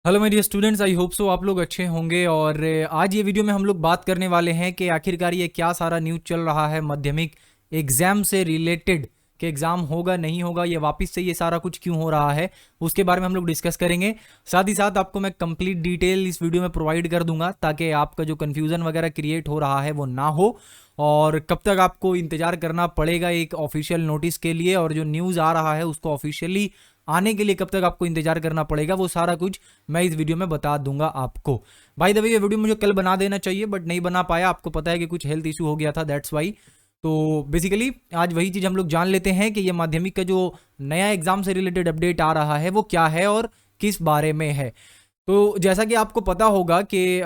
Hello मेरी students, I hope so आप लोग अच्छे होंगे। और आज ये वीडियो में हम लोग बात करने वाले हैं कि आखिरकार ये क्या सारा न्यूज़ चल रहा है माध्यमिक एग्ज़ाम से रिलेटेड, कि एग्ज़ाम होगा नहीं होगा, ये वापस से ये सारा कुछ क्यों हो रहा है, उसके बारे में हम लोग डिस्कस करेंगे। साथ ही साथ आपको मैं कंप्लीट डिटेल इस वीडियो में प्रोवाइड कर दूंगा ताकि आपका जो कन्फ्यूज़न वगैरह क्रिएट हो रहा है वो ना हो। और कब तक आपको इंतज़ार करना पड़ेगा एक ऑफिशियल नोटिस के लिए, और जो न्यूज़ आ रहा है उसको ऑफिशियली आने के लिए कब तक आपको इंतजार करना पड़ेगा, वो सारा कुछ मैं इस वीडियो में बता दूंगा आपको। भाई द वे ये वीडियो मुझे कल बना देना चाहिए बट नहीं बना पाया, आपको पता है कि कुछ हेल्थ इशू हो गया था, दैट्स वाई। तो बेसिकली आज वही चीज़ हम लोग जान लेते हैं कि ये माध्यमिक का जो नया एग्जाम से रिलेटेड अपडेट आ रहा है वो क्या है और किस बारे में है। तो जैसा कि आपको पता होगा कि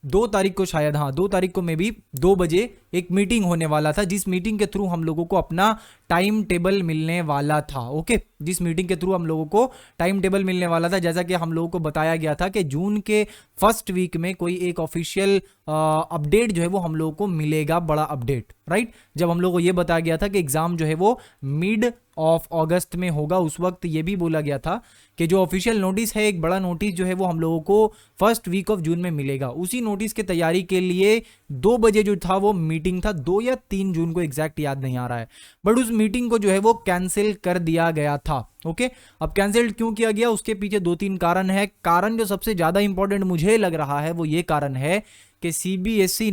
2 तारीख को, शायद हाँ 2 तारीख को मे भी 2 बजे एक मीटिंग होने वाला था, जिस मीटिंग के थ्रू हम लोगों को अपना टाइम टेबल मिलने वाला था। ओके, जिस मीटिंग के थ्रू हम लोगों को टाइम टेबल मिलने वाला था, जैसा कि हम लोगों को बताया गया था कि जून के फर्स्ट वीक में कोई एक ऑफिशियल अपडेट जो है वो हम लोगों को मिलेगा, बड़ा अपडेट, राइट। जब हम लोगों को ये बताया गया था कि एग्जाम जो है वो मिड ऑफ अगस्त में होगा, उस वक्त ये भी बोला गया था कि जो ऑफिशियल नोटिस है, एक बड़ा नोटिस जो है वो हम लोगों को फर्स्ट वीक ऑफ जून में मिलेगा। उसी नोटिस की तैयारी के लिए 2 बजे जो था वो मीटिंग था, 2 या 3 जून को, एग्जैक्ट याद नहीं आ रहा है, बट उस मीटिंग को जो है वो कैंसिल कर दिया गया था। ओके, अब कैंसिल क्यों किया गया, उसके पीछे 2-3 कारण है। कारण जो सबसे ज्यादा इंपॉर्टेंट मुझे लग रहा है वो ये कारण है कि सीबीएसई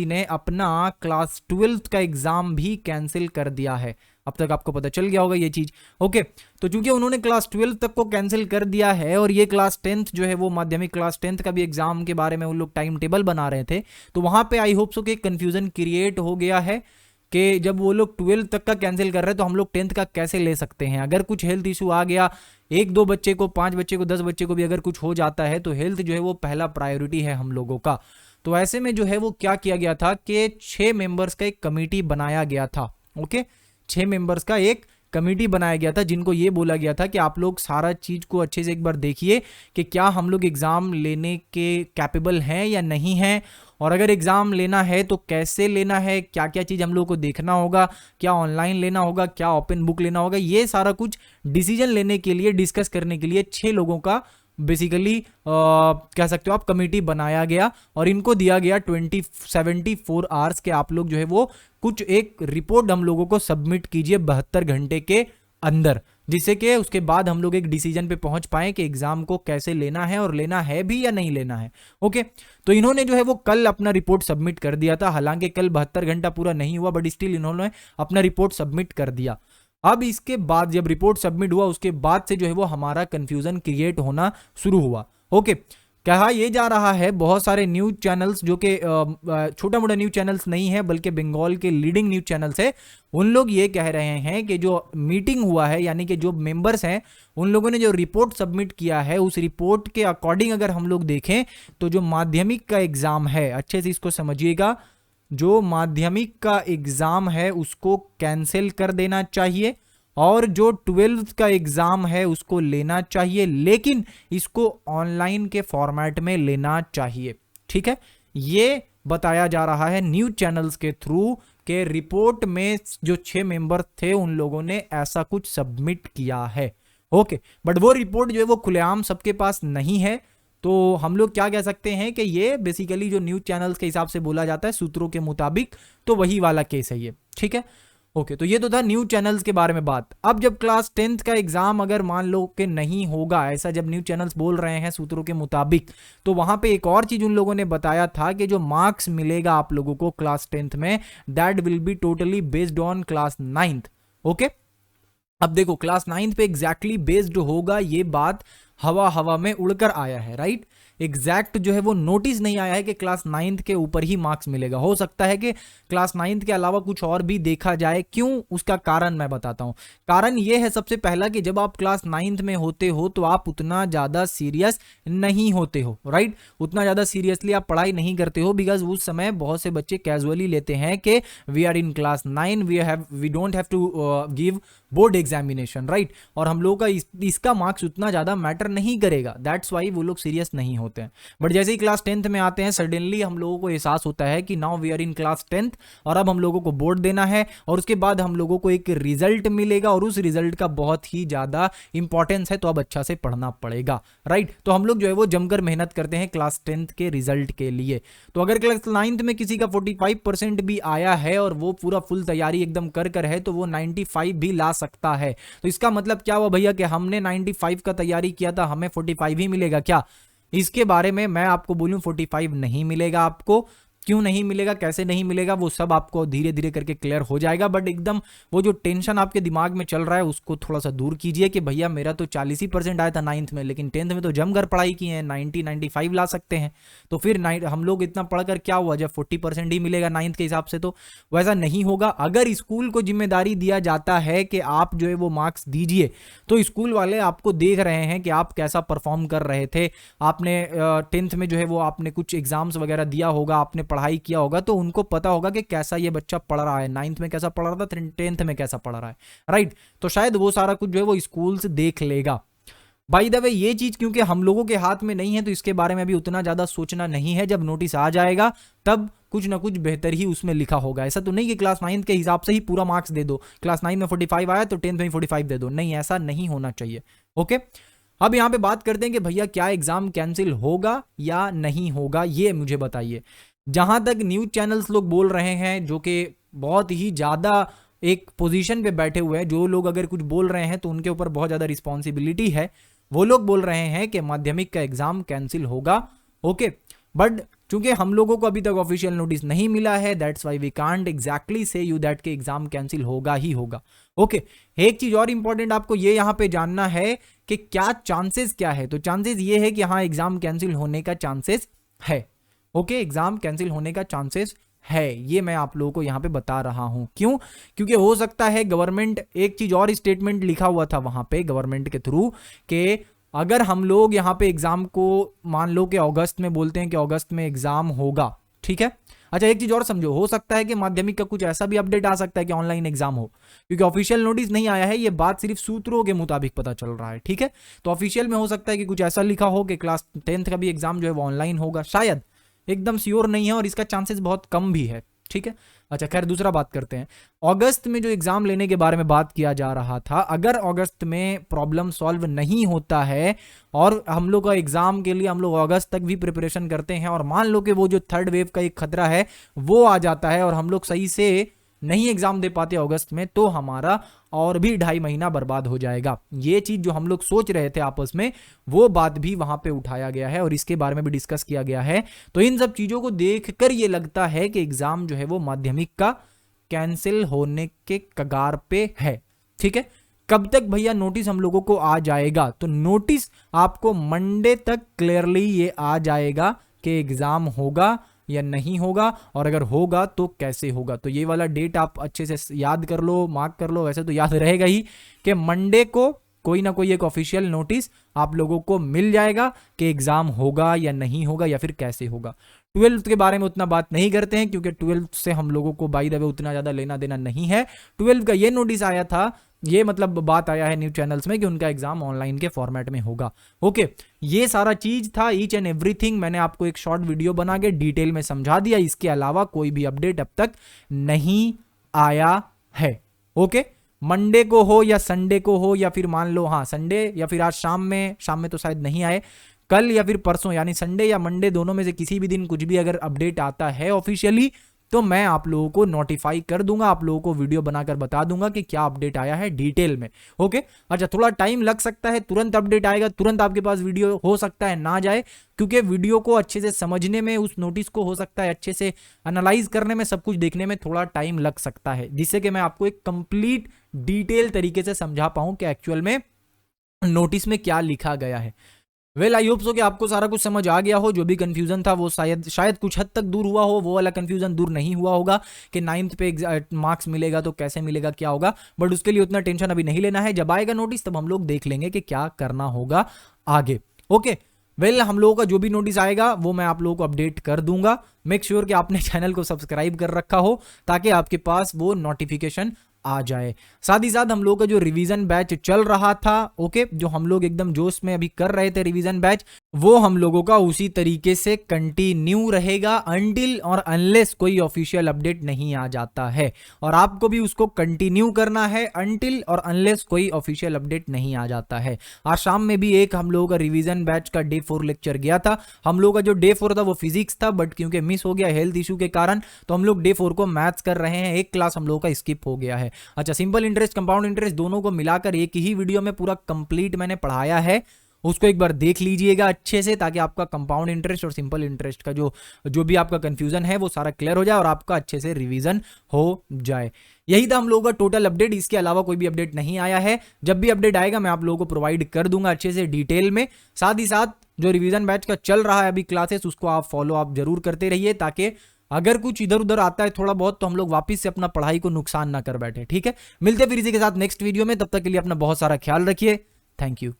ने अपना क्लास 12th का एग्जाम भी कैंसिल कर दिया है। अब तक आपको पता चल गया होगा ये चीज। ओके, तो चूंकि उन्होंने क्लास 12 तक को कैंसिल कर दिया है और ये क्लास 10th जो है वो माध्यमिक क्लास 10th का भी एग्जाम के बारे में उन लोग टाइम टेबल बना रहे थे, तो वहां पे आई होप सो कि कंफ्यूजन क्रिएट हो गया है कि जब वो लोग 12 तक का कैंसिल कर रहे हैं तो हम लोग 10th का कैसे ले सकते हैं। अगर कुछ हेल्थ इशू आ गया, 1-2 बच्चे को, 5 बच्चे को, 10 बच्चे को भी अगर कुछ हो जाता है तो हेल्थ जो है वो पहला प्रायोरिटी है हम लोगों का। तो ऐसे में जो है वो क्या किया गया था कि 6 मेंबर्स का एक कमेटी बनाया गया था। ओके, 6 मेंबर्स का एक कमेटी बनाया गया था, जिनको ये बोला गया था कि आप लोग सारा चीज को अच्छे से एक बार देखिए कि क्या हम लोग एग्जाम लेने के कैपेबल हैं या नहीं हैं, और अगर एग्जाम लेना है तो कैसे लेना है, क्या क्या चीज हम लोग को देखना होगा, क्या ऑनलाइन लेना होगा, क्या ओपन बुक लेना होगा, ये सारा कुछ डिसीजन लेने के लिए, डिस्कस करने के लिए 6 लोगों का बेसिकली कह सकते हो आप कमेटी बनाया गया, और इनको दिया गया 74 आवर्स के आप लोग जो है वो कुछ एक रिपोर्ट हम लोगों को सबमिट कीजिए 72 घंटे के अंदर, जिससे कि उसके बाद हम लोग एक डिसीजन पे पहुंच पाए कि एग्जाम को कैसे लेना है और लेना है भी या नहीं लेना है। ओके, तो इन्होंने जो है वो कल अपना रिपोर्ट सबमिट कर दिया था। हालांकि कल 72 घंटा पूरा नहीं हुआ, बट स्टिल इन्होंने अपना रिपोर्ट सबमिट कर दिया। अब इसके बाद जब रिपोर्ट सबमिट हुआ उसके बाद से जो है वो हमारा कंफ्यूजन क्रिएट होना शुरू हुआ। ओके, कहा यह जा रहा है, बहुत सारे न्यूज चैनल्स जो कि छोटा मोटा न्यूज चैनल्स नहीं है बल्कि बंगाल के लीडिंग न्यूज चैनल्स है, उन लोग ये कह रहे हैं कि जो मीटिंग हुआ है, यानी कि जो मेंबर्स हैं उन लोगों ने जो रिपोर्ट सबमिट किया है, उस रिपोर्ट के अकॉर्डिंग अगर हम लोग देखें तो जो माध्यमिक का एग्जाम है, अच्छे से इसको समझिएगा, जो माध्यमिक का एग्जाम है उसको कैंसिल कर देना चाहिए और जो 12th का एग्जाम है उसको लेना चाहिए, लेकिन इसको ऑनलाइन के फॉर्मेट में लेना चाहिए। ठीक है, ये बताया जा रहा है न्यूज चैनल्स के थ्रू के रिपोर्ट में जो 6 मेंबर थे उन लोगों ने ऐसा कुछ सबमिट किया है। ओके, बट वो रिपोर्ट जो है वो खुलेआम सबके पास नहीं है, तो हम लोग क्या कह सकते हैं कि ये बेसिकली जो न्यूज चैनल्स के हिसाब से बोला जाता है सूत्रों के मुताबिक, तो वही वाला केस है ये। ठीक है, ओके, तो ये तो था न्यूज चैनल्स के बारे में बात। अब जब क्लास 10th का एग्जाम अगर मान लो कि नहीं होगा, ऐसा जब न्यूज चैनल्स बोल रहे हैं सूत्रों के मुताबिक, तो वहां पे एक और चीज उन लोगों ने बताया था कि जो मार्क्स मिलेगा आप लोगों को क्लास 10th में, that will be totally based on class 9th। Okay, अब देखो क्लास 9th पे एग्जैक्टली बेस्ड होगा, ये बात हवा हवा में उड़कर आया है, राइट। एग्जैक्ट जो है वो नोटिस नहीं आया है कि क्लास 9th के ऊपर ही मार्क्स मिलेगा। हो सकता है कि क्लास 9th के अलावा कुछ और भी देखा जाए। क्यों, उसका कारण मैं बताता हूं। कारण ये है सबसे पहला कि जब आप क्लास 9th में होते हो तो आप उतना ज्यादा सीरियस नहीं होते हो, राइट। उतना ज्यादा सीरियसली आप पढ़ाई नहीं करते हो, बिकॉज उस समय बहुत से बच्चे कैजुअली लेते हैं कि we are in class 9, we don't have to give board examination, right. और हम लोग का इसका मार्क्स उतना ज्यादा मैटर नहीं करेगा, दैट्स वाई वो लोग सीरियस नहीं होते हैं। बट जैसे ही क्लास 10th में आते हैं सडनली हम लोगों को एहसास होता है कि now we are in class 10th और अब हम लोगों को बोर्ड देना है और उसके बाद हम लोगों को एक रिजल्ट मिलेगा और उस रिजल्ट का बहुत ही ज्यादा इंपॉर्टेंस है, तो अब अच्छा से पढ़ना पड़ेगा, राइट। तो हम लोग जो है वो जमकर मेहनत करते हैं क्लास 10th के रिजल्ट के लिए। तो अगर क्लास 9th में किसी का 45% भी आया है और वो पूरा फुल तैयारी एकदम कर है तो वो 95 भी ला सकता है। तो इसका मतलब क्या हुआ भैया कि हमने 95 का तैयारी किया था, हमें 45 ही मिलेगा क्या? इसके बारे में मैं आपको बोलूं 45 नहीं मिलेगा आपको। क्यों नहीं मिलेगा, कैसे नहीं मिलेगा, वो सब आपको धीरे धीरे करके क्लियर हो जाएगा। बट एकदम वो जो टेंशन आपके दिमाग में चल रहा है उसको थोड़ा सा दूर कीजिए कि भैया मेरा तो 40% आया था 9th में, लेकिन 10th में तो जमकर पढ़ाई की है, 90-95 ला सकते हैं। तो फिर हम लोग इतना पढ़कर क्या हुआ जब 40% ही मिलेगा 9th के हिसाब से? तो वैसा नहीं होगा। अगर स्कूल को जिम्मेदारी दिया जाता है कि आप जो है वो मार्क्स दीजिए, तो स्कूल वाले आपको देख रहे हैं कि आप कैसा परफॉर्म कर रहे थे। आपने 10th में जो है वो आपने कुछ एग्जाम्स वगैरह दिया होगा, आपने पढ़ाई किया होगा, तो उनको पता होगा कि कैसा ये बच्चा पढ़ रहा है, 9th में कैसा पढ़ रहा था, 10th में कैसा पढ़ रहा है, राइट। तो शायद वो सारा कुछ जो है वो स्कूल से देख लेगा। बाय द वे ये चीज क्योंकि हम लोगों के हाथ में नहीं है तो इसके बारे में अभी उतना ज्यादा सोचना नहीं है। जब नोटिस आ जाएगा तब कुछ ना कुछ बेहतर ही उसमें लिखा होगा। ऐसा तो नहीं कि क्लास 9th के हिसाब से ही पूरा मार्क्स दे दो, क्लास 9 में 45 आया तो 10th में 45 दे दो, नहीं, ऐसा नहीं होना चाहिए। ओके, अब यहां पे बात करते हैं कि भैया क्या एग्जाम कैंसिल होगा या नहीं होगा, ये मुझे बताइए। जहां तक न्यूज चैनल्स लोग बोल रहे हैं, जो कि बहुत ही ज्यादा एक पोजीशन पे बैठे हुए हैं, जो लोग अगर कुछ बोल रहे हैं तो उनके ऊपर बहुत ज्यादा रिस्पॉन्सिबिलिटी है, वो लोग बोल रहे हैं कि माध्यमिक का एग्जाम कैंसिल होगा। ओके, बट चूंकि हम लोगों को अभी तक ऑफिशियल नोटिस नहीं मिला है, that's why we can't exactly say you that के एग्जाम कैंसिल होगा ही होगा। ओके, एक चीज और इंपॉर्टेंट आपको ये यहां पे जानना है कि क्या चांसेस क्या है। तो चांसेस ये है कि हाँ एग्जाम कैंसिल होने का चांसेस है। ओके, एग्जाम कैंसिल होने का चांसेस है, ये मैं आप लोगों को यहां पे बता रहा हूं। क्यों? क्योंकि हो सकता है गवर्नमेंट, एक चीज और स्टेटमेंट लिखा हुआ था वहां पे गवर्नमेंट के थ्रू कि अगर हम लोग यहाँ पे एग्जाम को मान लो कि अगस्त में बोलते हैं कि अगस्त में एग्जाम होगा, ठीक है। अच्छा एक चीज और समझो, हो सकता है कि माध्यमिक का कुछ ऐसा भी अपडेट आ सकता है कि ऑनलाइन एग्जाम हो, क्योंकि ऑफिशियल नोटिस नहीं आया है, ये बात सिर्फ सूत्रों के मुताबिक पता चल रहा है, ठीक है। तो ऑफिशियल में हो सकता है कि कुछ ऐसा लिखा हो कि क्लास 10th का भी एग्जाम जो है वो ऑनलाइन होगा, शायद, एकदम श्योर नहीं है और इसका चांसेस बहुत कम भी है, ठीक है। अच्छा खैर, दूसरा बात करते हैं। अगस्त में जो एग्जाम लेने के बारे में बात किया जा रहा था, अगर अगस्त में प्रॉब्लम सॉल्व नहीं होता है और हम लोग का एग्जाम के लिए हम लोग अगस्त तक भी प्रिपरेशन करते हैं और मान लो कि वो जो थर्ड वेव का एक खतरा है वो आ जाता है और हम लोग सही से नहीं एग्जाम दे पाते अगस्त में, तो हमारा और भी 2.5 महीना बर्बाद हो जाएगा। ये चीज जो हम लोग सोच रहे थे आपस में, वो बात भी वहां पे उठाया गया है और इसके बारे में भी डिस्कस किया गया है। तो इन सब चीजों को देखकर ये लगता है कि एग्जाम जो है वो माध्यमिक का कैंसिल होने के कगार पे है, ठीक है। कब तक भैया नोटिस हम लोगों को आ जाएगा? तो नोटिस आपको मंडे तक क्लियरली ये आ जाएगा कि एग्जाम होगा या नहीं होगा, और अगर होगा तो कैसे होगा। तो ये वाला डेट आप अच्छे से याद कर लो, मार्क कर लो, वैसे तो याद रहेगा ही कि मंडे को कोई ना कोई एक ऑफिशियल नोटिस आप लोगों को मिल जाएगा कि एग्जाम होगा या नहीं होगा या फिर कैसे होगा। 12th के बारे में उतना बात नहीं करते हैं क्योंकि 12th से हम लोगों को बाय द वे उतना ज्यादा लेना देना नहीं है। 12th का ये नोटिस आया था, ये मतलब बात आया है न्यूज चैनल्स में कि उनका एग्जाम ऑनलाइन के फॉर्मेट में होगा। ओके, ये सारा चीज था, ईच एंड एवरीथिंग मैंने आपको एक शॉर्ट वीडियो बना के डिटेल में समझा दिया। इसके अलावा कोई भी अपडेट अब तक नहीं आया है। ओके, मंडे को हो या संडे को हो या फिर मान लो हाँ संडे या फिर आज शाम में तो शायद नहीं आए, कल या फिर परसों यानी संडे या मंडे दोनों में से किसी भी दिन कुछ भी अगर अपडेट आता है ऑफिशियली तो मैं आप लोगों को नोटिफाई कर दूंगा, आप लोगों को वीडियो बनाकर बता दूंगा कि क्या अपडेट आया है डिटेल में। ओके, अच्छा थोड़ा टाइम लग सकता है, तुरंत अपडेट आएगा, तुरंत आपके पास वीडियो हो सकता है ना जाए, क्योंकि वीडियो को अच्छे से समझने में, उस नोटिस को हो सकता है अच्छे से एनालाइज करने में, सब कुछ देखने में थोड़ा टाइम लग सकता है, जिससे कि मैं आपको एक कंप्लीट डिटेल तरीके से समझा पाऊं कि एक्चुअल में नोटिस में क्या लिखा गया है। वेल आई होप सो कि आपको सारा कुछ समझ आ गया हो। जो भी कंफ्यूजन था वो शायद कुछ हद तक दूर हुआ हो, वो वाला कंफ्यूजन दूर नहीं हुआ होगा कि 9th पे मार्क्स मिलेगा तो कैसे मिलेगा, क्या होगा, बट उसके लिए उतना टेंशन अभी नहीं लेना है। जब आएगा नोटिस तब हम लोग देख लेंगे कि क्या करना होगा आगे। ओके, वेल हम लोगों का जो भी नोटिस आएगा वो मैं आप लोगों को अपडेट कर दूंगा। मेक श्योर कि आपने चैनल को सब्सक्राइब कर रखा हो ताकि आपके पास वो नोटिफिकेशन आ जाए। साथ ही साथ हम लोग का जो रिवीजन बैच चल रहा था, ओके, जो हम लोग एकदम जोश में अभी कर रहे थे रिवीजन बैच, वो हम लोगों का उसी तरीके से कंटिन्यू रहेगा अनटिल और अनलेस कोई ऑफिशियल अपडेट नहीं आ जाता है। और आपको भी उसको कंटिन्यू करना है अनटिल और अनलेस कोई ऑफिशियल अपडेट नहीं आ जाता है। आज शाम में भी एक हम लोगों का रिवीजन बैच का डे 4 लेक्चर गया था। हम लोग का जो डे 4 था वो फिजिक्स था, बट क्योंकि मिस हो गया हेल्थ इशू के कारण, तो हम लोग डे 4 को मैथ्स कर रहे हैं। एक क्लास हम लोगों का स्किप हो गया है। अच्छा, सिंपल इंटरेस्ट, कंपाउंड इंटरेस्ट दोनों को मिलाकर एक ही वीडियो में पूरा कंप्लीट मैंने पढ़ाया है, उसको एक बार देख लीजिएगा अच्छे से, ताकि आपका कंपाउंड इंटरेस्ट और सिंपल इंटरेस्ट का जो भी आपका कंफ्यूजन है वो सारा क्लियर हो जाए और आपका अच्छे से रिवीजन हो जाए। यही था हम लोगों का टोटल अपडेट, इसके अलावा कोई भी अपडेट नहीं आया है। जब भी अपडेट आएगा मैं आप लोगों को प्रोवाइड कर दूंगा अच्छे से डिटेल में। साथ ही साथ जो रिवीजन बैच का चल रहा है अभी क्लासेस, उसको आप फॉलो आप जरूर करते रहिए, ताकि अगर कुछ इधर उधर आता है थोड़ा बहुत, तो हम लोग वापस से अपना पढ़ाई को नुकसान ना कर बैठे। ठीक है, मिलते फिर इसी के साथ नेक्स्ट वीडियो में, तब तक के लिए अपना बहुत सारा ख्याल रखिए। Thank you.